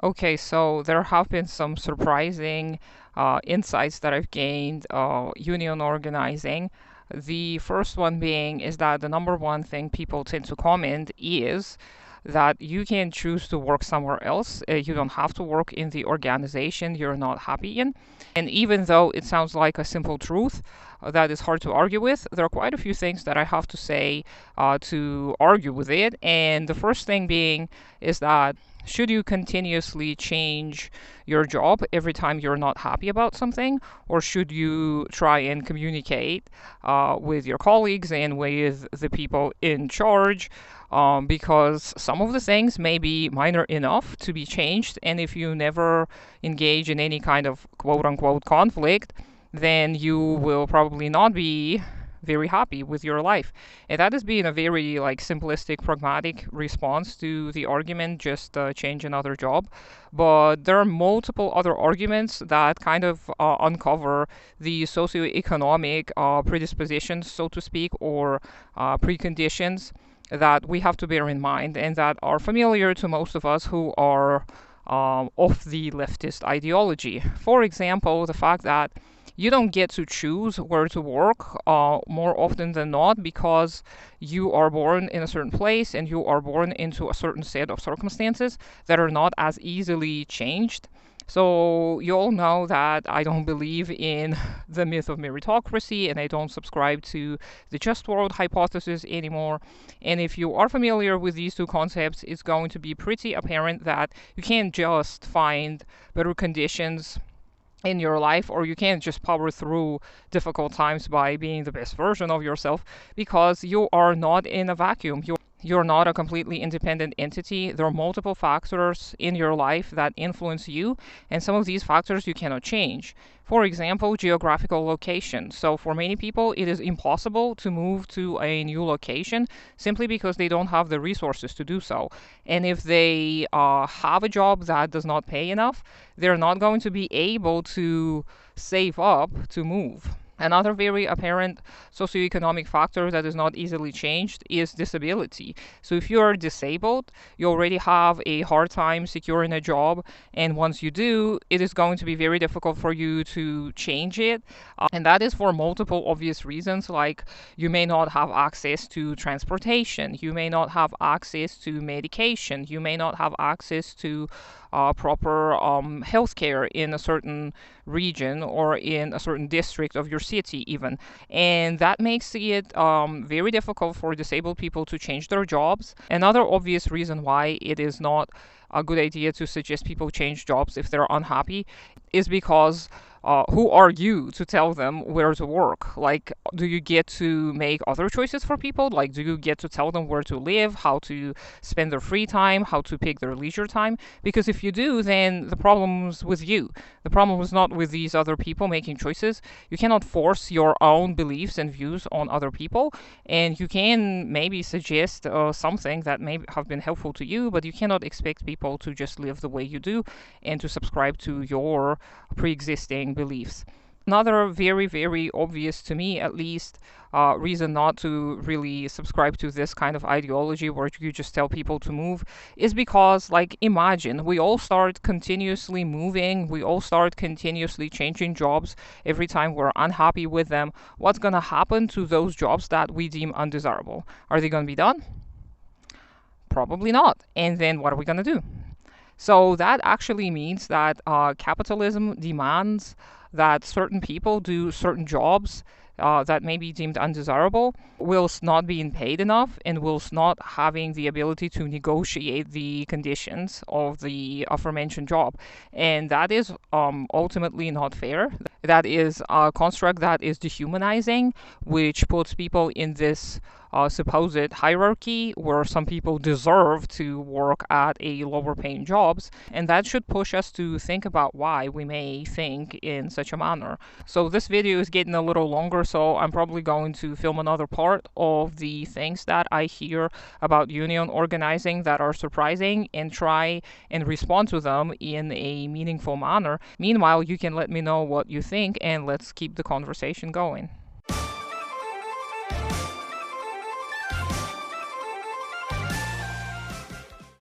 Okay, so there have been some surprising insights that I've gained union organizing. The first one being is that the number one thing people tend to comment is that you can choose to work somewhere else. You don't have to work in the organization you're not happy in. And even though it sounds like a simple truth that is hard to argue with, there are quite a few things that I have to say to argue with it. And the first thing being is that should you continuously change your job every time you're not happy about something, or should you try and communicate with your colleagues and with the people in charge? Because some of the things may be minor enough to be changed, and if you never engage in any kind of quote unquote conflict, then you will probably not be very happy with your life. And that is being a very like simplistic, pragmatic response to the argument, just change another job. But there are multiple other arguments that kind of uncover the socioeconomic predispositions, so to speak, or preconditions that we have to bear in mind and that are familiar to most of us who are of the leftist ideology. For example, the fact that you don't get to choose where to work more often than not because you are born in a certain place and you are born into a certain set of circumstances that are not as easily changed. So you all know that I don't believe in the myth of meritocracy and I don't subscribe to the just world hypothesis anymore. And if you are familiar with these two concepts, it's going to be pretty apparent that you can't just find better conditions in your life, or you can't just power through difficult times by being the best version of yourself because you are not in a vacuum. You're not a completely independent entity. There are multiple factors in your life that influence you, and some of these factors you cannot change. For example, geographical location. So, for many people, it is impossible to move to a new location simply because they don't have the resources to do so. And if they have a job that does not pay enough, they're not going to be able to save up to move. Another very apparent socioeconomic factor that is not easily changed is disability. So, if you're disabled, you already have a hard time securing a job, and once you do, it is going to be very difficult for you to change it. And that is for multiple obvious reasons, like you may not have access to transportation, you may not have access to medication, you may not have access to proper healthcare in a certain region or in a certain district of your city, even. And that makes it very difficult for disabled people to change their jobs. Another obvious reason why it is not a good idea to suggest people change jobs if they're unhappy is because who are you to tell them where to work? Like, do you get to make other choices for people? Like, do you get to tell them where to live, how to spend their free time, how to pick their leisure time? Because if you do, then the problem's with you. The problem is not with these other people making choices. You cannot force your own beliefs and views on other people, and you can maybe suggest something that may have been helpful to you, but you cannot expect people to just live the way you do and to subscribe to your pre-existing beliefs. Another very, very obvious, to me at least, reason not to really subscribe to this kind of ideology where you just tell people to move is because, like, imagine we all start continuously moving, we all start continuously changing jobs every time we're unhappy with them. What's going to happen to those jobs that we deem undesirable? Are they going to be done? Probably not. And then what are we going to do? So that actually means that capitalism demands that certain people do certain jobs that may be deemed undesirable, whilst not being paid enough and whilst not having the ability to negotiate the conditions of the aforementioned job. And that is ultimately not fair. That is a construct that is dehumanizing, which puts people in this supposed hierarchy where some people deserve to work at a lower paying jobs, and that should push us to think about why we may think in such a manner. So this video is getting a little longer, so I'm probably going to film another part of the things that I hear about union organizing that are surprising and try and respond to them in a meaningful manner. Meanwhile, you can let me know what you think and let's keep the conversation going.